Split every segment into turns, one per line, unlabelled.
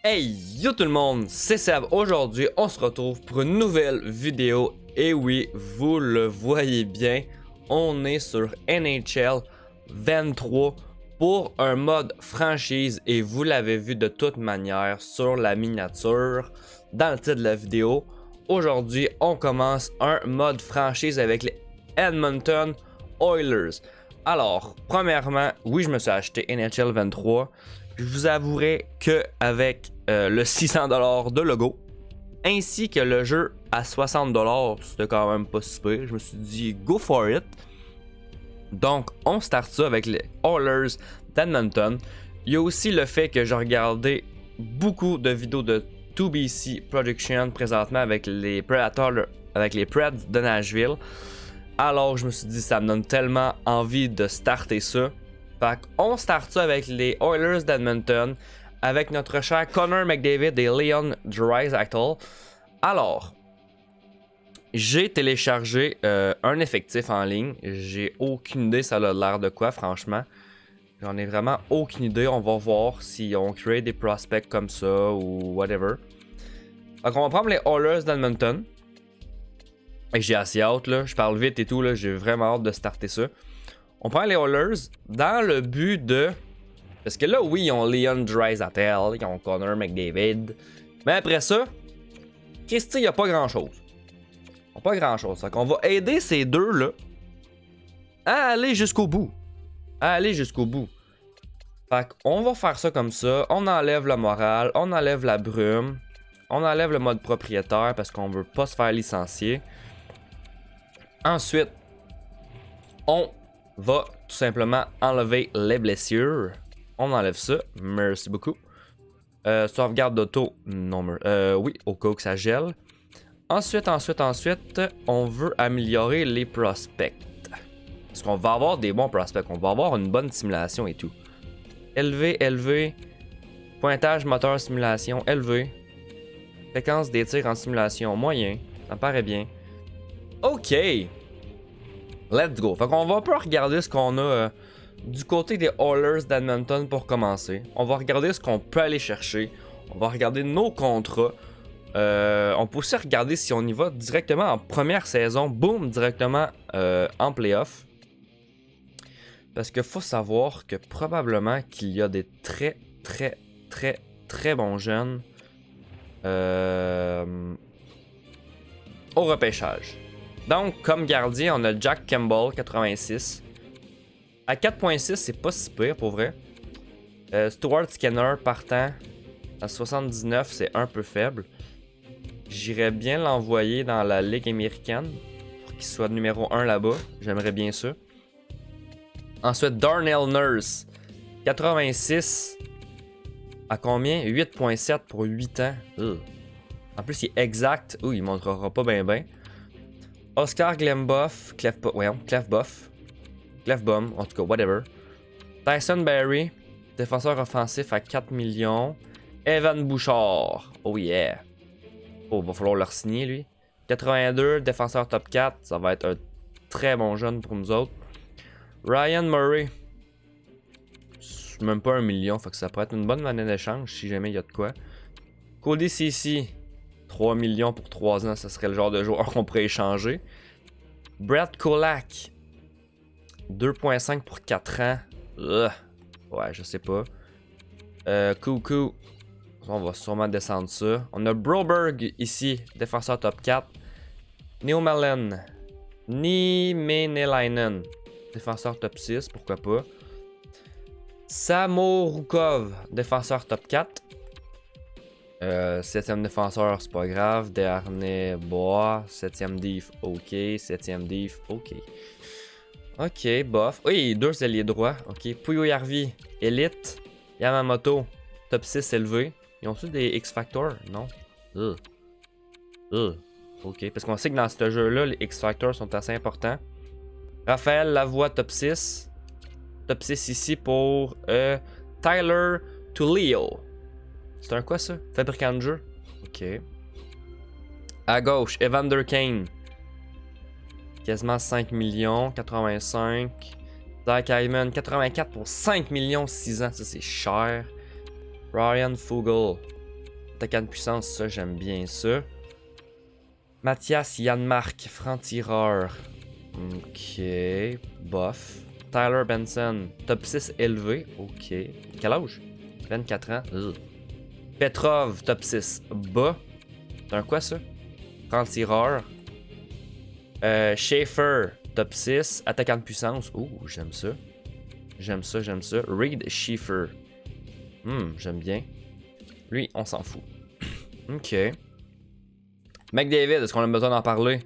Hey yo tout le monde, c'est Seb. Aujourd'hui, on se retrouve pour une nouvelle vidéo. Et oui, vous le voyez bien, on est sur NHL 23 pour un mode franchise. Et vous l'avez vu de toute manière sur la miniature dans le titre de la vidéo. Aujourd'hui, on commence un mode franchise avec les Edmonton Oilers. Alors, premièrement, oui, je me suis acheté NHL 23. Je vous avouerai qu'avec le 600$ de logo, ainsi que le jeu à 60$, c'était quand même pas si pire. Je me suis dit, go for it. Donc, on start ça avec les Oilers d'Edmonton. Il y a aussi le fait que j'ai regardé beaucoup de vidéos de 2BC Production présentement avec les Predators, avec les Preds de Nashville. Alors, je me suis dit, ça me donne tellement envie de starter ça. Fait qu'on start ça avec les Oilers d'Edmonton, avec notre cher Connor McDavid et Leon Draisaitl. Alors, j'ai téléchargé un effectif en ligne. J'ai aucune idée ça a l'air de quoi, franchement. J'en ai vraiment aucune idée. On va voir si on crée des prospects comme ça ou whatever. Fait qu'on va prendre les Oilers d'Edmonton. Et j'ai assez hâte, là. Je parle vite et tout, là. J'ai vraiment hâte de starter ça. On prend les Oilers dans le but de... Parce que là, oui, ils ont Leon Draisaitl, ils ont Connor McDavid. Mais après ça, Christy, il n'y a pas grand-chose. Il n'y a pas grand-chose. Fait qu'on va aider ces deux-là à aller jusqu'au bout. Fait qu'on va faire ça comme ça. On enlève le moral, on enlève la brume, on enlève le mode propriétaire parce qu'on veut pas se faire licencier. Ensuite, on va tout simplement enlever les blessures. On enlève ça. Merci beaucoup. Sauvegarde d'auto. Non, oui, au cas où ça gèle. Ensuite, on veut améliorer les prospects. Parce qu'on va avoir des bons prospects. On va avoir une bonne simulation et tout. Élevé. Pointage moteur simulation. Élevé. Fréquence des tirs en simulation. Moyen. Ça me paraît bien. OK. Let's go. Fait qu'on va un peu regarder ce qu'on a du côté des Oilers d'Edmonton pour commencer. On va regarder ce qu'on peut aller chercher. On va regarder nos contrats. On peut aussi regarder si on y va directement en première saison. Boom, directement en playoff. Parce qu'il faut savoir que probablement qu'il y a des très bons jeunes au repêchage. Donc, comme gardien, on a Jack Campbell, 86. À 4.6, c'est pas si pire pour vrai. Stuart Skinner, partant à 79, c'est un peu faible. J'irais bien l'envoyer dans la Ligue américaine pour qu'il soit numéro 1 là-bas. J'aimerais bien ça. Ensuite, Darnell Nurse, 86. À combien? 8.7 pour 8 ans. Ugh. En plus, il est exact. Il montrera pas bien. Oscar Glemboff, Clefbaum, en tout cas, whatever. Tyson Barrie, défenseur offensif à 4 millions. Evan Bouchard, oh yeah. Oh, va falloir leur signer, lui. 82, défenseur top 4, ça va être un très bon jeune pour nous autres. Ryan Murray, même pas 1 million, fait que ça pourrait être une bonne monnaie d'échange si jamais il y a de quoi. Cody Ceci, 3 millions pour 3 ans, ça serait le genre de joueur qu'on pourrait échanger. Brett Kulak, 2.5 pour 4 ans. Ouais, je sais pas. Coucou. On va sûrement descendre ça. On a Broberg ici, défenseur top 4. Nimenelainen, défenseur top 6, pourquoi pas. Samorukov, défenseur top 4. 7ème défenseur, c'est pas grave. Dernier bois. 7ème diff, ok. 7ème diff, ok. Ok, bof. Oui, 2 ailiers droits. Ok. Puyoyarvi, élite. Yamamoto, top 6 élevé. Ils ont-tu des X-Factor? Non. Ok, parce qu'on sait que dans ce jeu-là, les X-Factors sont assez importants. Raphaël Lavoie, top 6. Top 6 ici pour Tyler Tullio. C'est un quoi ça? Fabricant de jeu? Ok. À gauche, Evander Kane. Quasiment 5 millions, 85. Zach Hyman, 84 pour 5 millions, 6 ans. Ça, c'est cher. Ryan Fogle. Attaquant de puissance, ça, j'aime bien ça. Mathias Janmark, franc-tireur. Ok, bof. Tyler Benson, top 6 élevé. Ok. Quel âge? 24 ans. Ugh. Petrov, top 6 bas. C'est un quoi ça? Franc-tireur. Schaefer, top 6. Attaquant de puissance. Ouh, j'aime ça. J'aime ça, j'aime ça. Reed Schaefer. J'aime bien. Lui, on s'en fout. Ok. McDavid, est-ce qu'on a besoin d'en parler?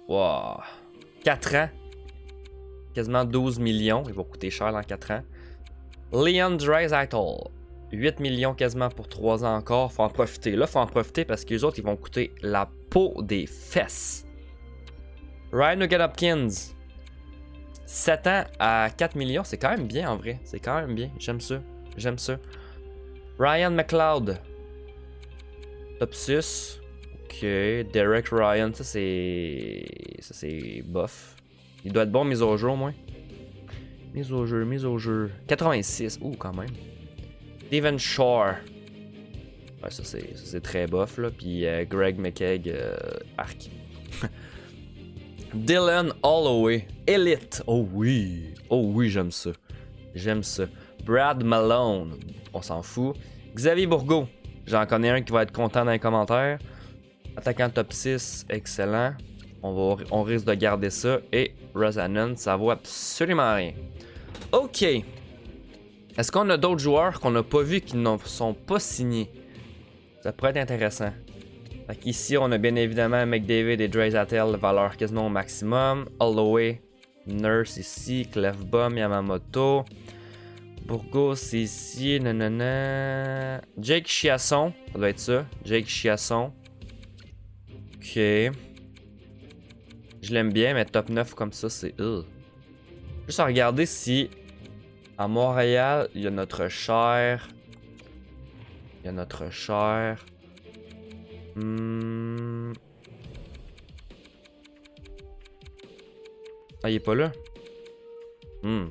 Wow. 4 ans. Quasiment 12 millions. Il va coûter cher dans 4 ans. Leon Draisaitl. 8 millions quasiment pour 3 ans encore. Faut en profiter. Là, faut en profiter parce que les autres, ils vont coûter la peau des fesses. Ryan Nugent-Hopkins. 7 ans à 4 millions. C'est quand même bien en vrai. C'est quand même bien. J'aime ça. J'aime ça. Ryan McLeod. Top 6. Ok. Derek Ryan. Ça, c'est bof. Il doit être bon mise au jeu au moins. Mise au jeu, mise au jeu. 86. Ouh, quand même. Steven Shore. Ouais, ça c'est très bof là. Puis Greg McKegg, arc. Dylan Holloway. Elite. Oh oui, j'aime ça. J'aime ça. Brad Malone. On s'en fout. Xavier Bourgault. J'en connais un qui va être content dans les commentaires. Attaquant top 6. Excellent. On risque de garder ça. Et Rosanen, ça vaut absolument rien. Ok. Est-ce qu'on a d'autres joueurs qu'on n'a pas vus qui ne sont pas signés? Ça pourrait être intéressant. Fait qu'ici, on a bien évidemment McDavid et Draisaitl, valeur quasiment au maximum. Holloway, Nurse ici, Clefbaum, Yamamoto. Burgos ici, nanana. Jake Chiasson, ça doit être ça. Jake Chiasson. Ok. Je l'aime bien, mais top 9 comme ça, c'est... Juste à regarder si... À Montréal, il y a notre cher... Ah, il est pas là? Ils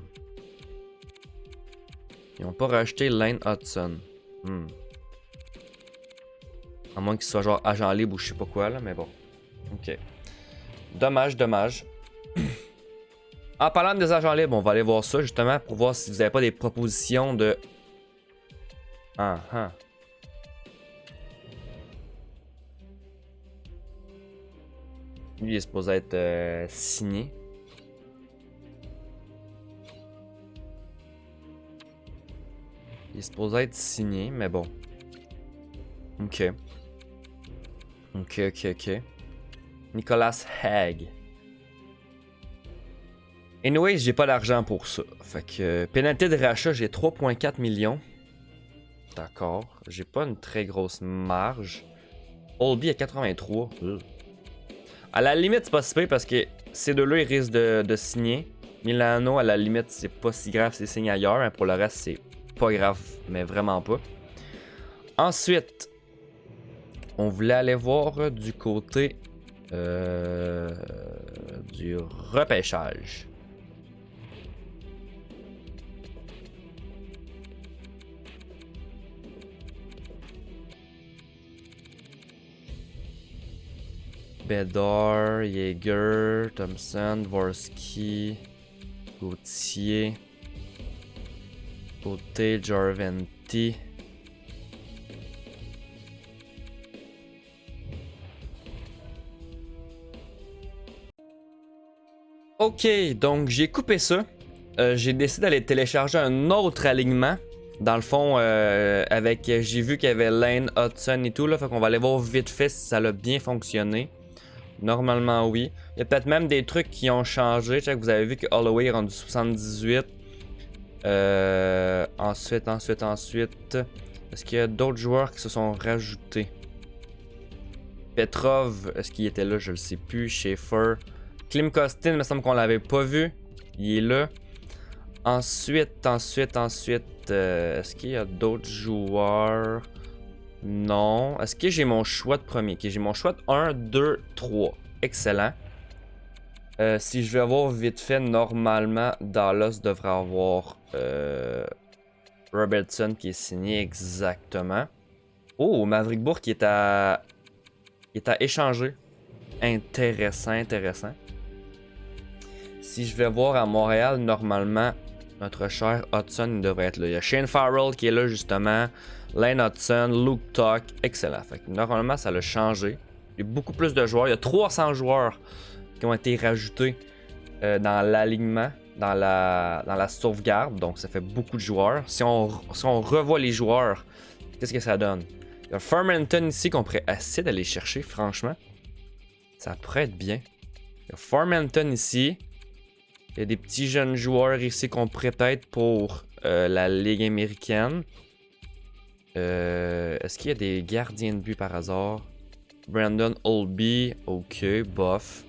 ont pas racheté Lane Hudson. À moins qu'il soit genre agent libre ou je sais pas quoi là, mais bon. Ok. Dommage. En parlant des agents libres, on va aller voir ça justement pour voir si vous avez pas des propositions de... Lui, il est supposé être signé. Il est supposé être signé, mais bon. Ok. Nicolas Hague. Anyway, j'ai pas d'argent pour ça. Fait que pénalité de rachat, j'ai 3,4 millions. D'accord. J'ai pas une très grosse marge. Oldby à 83. À la limite, c'est pas si pire parce que ces deux-là, ils risquent de signer. Milano, à la limite, c'est pas si grave s'ils signent ailleurs. Hein. Pour le reste, c'est pas grave, mais vraiment pas. Ensuite, on voulait aller voir du côté du repêchage. Bedard, Jaeger, Thompson, Dvorsky, Gauthier, Côté, Jarventi. Ok, donc j'ai coupé ça. J'ai décidé d'aller télécharger un autre alignement. Dans le fond, j'ai vu qu'il y avait Lane Hudson et tout, là, fait qu'on va aller voir vite fait si ça a bien fonctionné. Normalement, oui. Il y a peut-être même des trucs qui ont changé. Check, vous avez vu que Holloway est rendu 78. Ensuite. Est-ce qu'il y a d'autres joueurs qui se sont rajoutés? Petrov, est-ce qu'il était là? Je le sais plus. Schaefer. Klim Kostin, il me semble qu'on l'avait pas vu. Il est là. Ensuite. Est-ce qu'il y a d'autres joueurs? Non. Est-ce que j'ai mon choix de premier? Ok, j'ai mon choix de 1, 2, 3. Excellent. Si je vais avoir vite fait, normalement, Dallas devrait avoir Robertson qui est signé exactement. Oh, Maverick Bourg qui est à. Il est à échanger. Intéressant, intéressant. Si je vais voir à Montréal, normalement, notre cher Hudson devrait être là. Il y a Shane Farrell qui est là justement. Lane Hudson, Luke Tuck, excellent. Fait que normalement, ça l'a changé. Il y a beaucoup plus de joueurs. Il y a 300 joueurs qui ont été rajoutés dans l'alignement, dans la sauvegarde. Donc, ça fait beaucoup de joueurs. Si on revoit les joueurs, qu'est-ce que ça donne? Il y a Farmington ici qu'on pourrait essayer d'aller chercher, franchement. Ça pourrait être bien. Il y a Farmington ici. Il y a des petits jeunes joueurs ici qu'on pourrait peut-être pour la Ligue américaine. Est-ce qu'il y a des gardiens de but par hasard? Brandon Olby, ok, bof.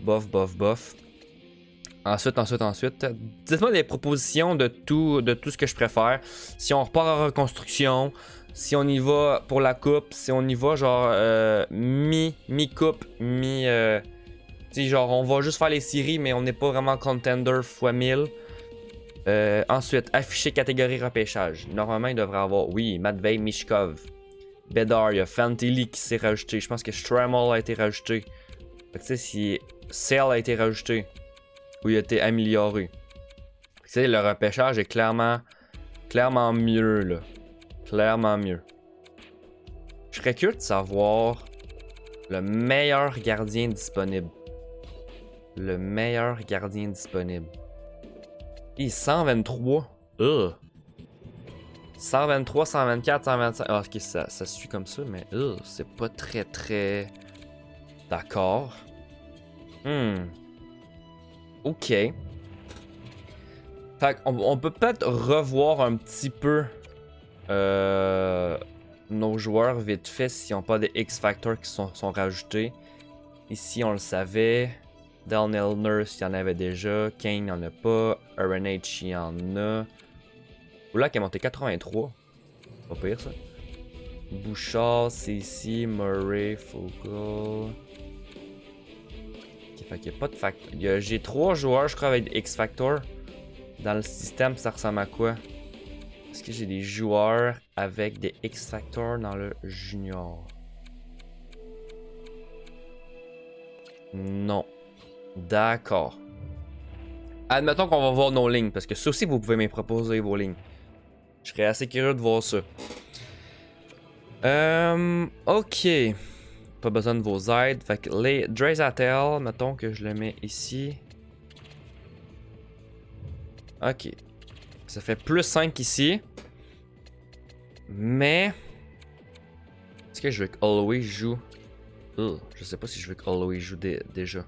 Bof. Ensuite. Dites-moi des propositions de tout ce que je préfère. Si on repart en reconstruction, si on y va pour la coupe, si on y va genre mi-coupe, tu sais, genre on va juste faire les séries, mais on n'est pas vraiment contender x 1000. Ensuite, afficher catégorie repêchage. Normalement, il devrait avoir, oui, Matvei Mishkov, Bedard, il y a Fantilli qui s'est rajouté. Je pense que Strammel a été rajouté. Fait que tu sais, si Sale a été rajouté, ou il a été amélioré. Tu sais, le repêchage est clairement mieux, là. Clairement mieux. Je serais curieux de savoir le meilleur gardien disponible. Le meilleur gardien disponible. Et 123. 123, 124, 125. Ah, ok, ça suit comme ça, mais c'est pas très. D'accord. Ok. Fait on peut peut-être revoir un petit peu nos joueurs vite fait s'ils n'ont pas des X-Factors qui sont rajoutés. Ici, on le savait. Darnell Nurse, il y en avait déjà. Kane, il n'y en a pas. Aaron H, il y en a. Oula, qui a monté 83. C'est pas pire, ça. Bouchard, CC, Murray, Fogle. Ok, fait qu'il n'y a pas de factor. J'ai 3 joueurs, je crois, avec X-Factor. Dans le système, ça ressemble à quoi? Est-ce que j'ai des joueurs avec des X-Factor dans le junior? Non. D'accord. Admettons qu'on va voir nos lignes, parce que ça aussi, vous pouvez me proposer vos lignes. Je serais assez curieux de voir ça. Ok. Pas besoin de vos aides. Fait que les Draisaitl, mettons que je le mets ici. Ok. Ça fait plus 5 ici. Mais... Est-ce que je veux que Holloway joue? Je sais pas si je veux que Holloway joue déjà.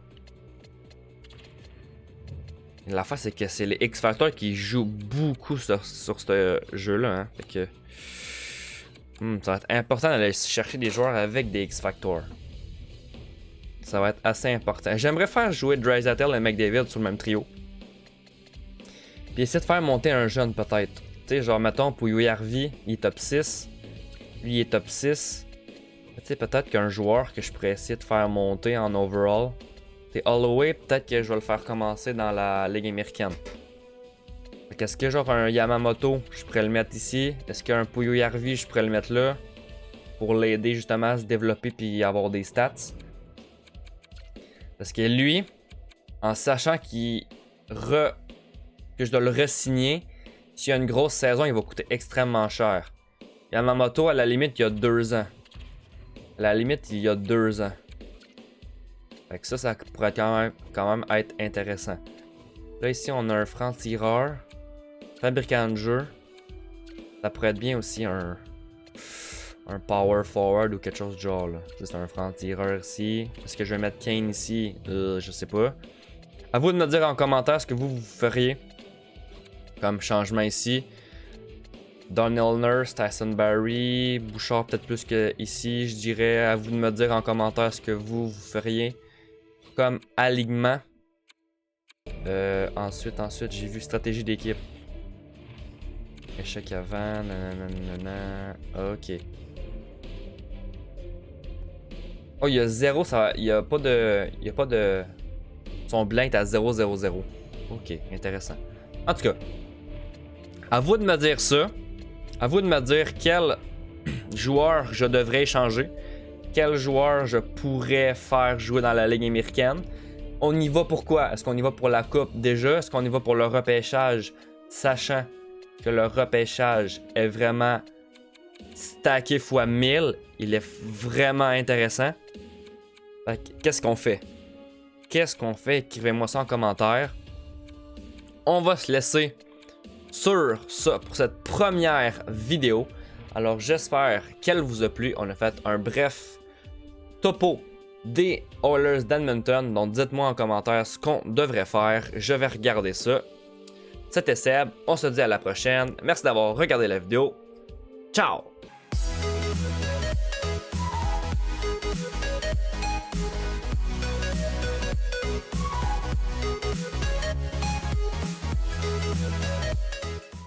L'affaire, c'est que c'est les X-Factors qui jouent beaucoup sur ce jeu-là. Hein. Fait que... ça va être important d'aller chercher des joueurs avec des X-Factors. Ça va être assez important. J'aimerais faire jouer Draisaitl et McDavid sur le même trio. Puis essayer de faire monter un jeune peut-être. Tu sais, genre mettons Puyarvi, il est top 6. Lui, il est top 6. Tu sais, peut-être qu'un joueur que je pourrais essayer de faire monter en overall. C'est Holloway, peut-être que je vais le faire commencer dans la Ligue américaine. Est-ce que genre un Yamamoto, je pourrais le mettre ici? Est-ce qu'un Puyarvi, je pourrais le mettre là? Pour l'aider justement à se développer puis avoir des stats. Parce que lui, en sachant que je dois le re-signer, s'il y a une grosse saison, il va coûter extrêmement cher. Yamamoto, à la limite, il y a 2 ans. À la limite, il y a 2 ans. Fait que ça pourrait quand même être intéressant. Là, ici, on a un franc-tireur. Fabricant de jeu. Ça pourrait être bien aussi un power forward ou quelque chose du genre. C'est un franc-tireur ici. Est-ce que je vais mettre Kane ici? Je sais pas. À vous de me dire en commentaire ce que vous feriez comme changement ici. Darnell Nurse, Tyson Barrie, Bouchard peut-être plus que ici. Je dirais à vous de me dire en commentaire ce que vous feriez comme alignement. Ensuite, j'ai vu stratégie d'équipe. Échec avant, nanana. Ok. Oh, il y a 0, il y a pas de. Son blanc est à 0-0-0. Ok, intéressant. En tout cas, à vous de me dire ça. À vous de me dire quel joueur je devrais échanger, quel joueur je pourrais faire jouer dans la Ligue américaine. On y va pour quoi? Est-ce qu'on y va pour la coupe déjà? Est-ce qu'on y va pour le repêchage, sachant que le repêchage est vraiment stacké x 1000, il est vraiment intéressant. Qu'est-ce qu'on fait? Qu'est-ce qu'on fait? Écrivez-moi ça en commentaire. On va se laisser sur ça pour cette première vidéo. Alors j'espère qu'elle vous a plu. On a fait un bref topo des Oilers d'Edmonton. Donc dites-moi en commentaire ce qu'on devrait faire. Je vais regarder ça. C'était Seb. On se dit à la prochaine. Merci d'avoir regardé la vidéo. Ciao!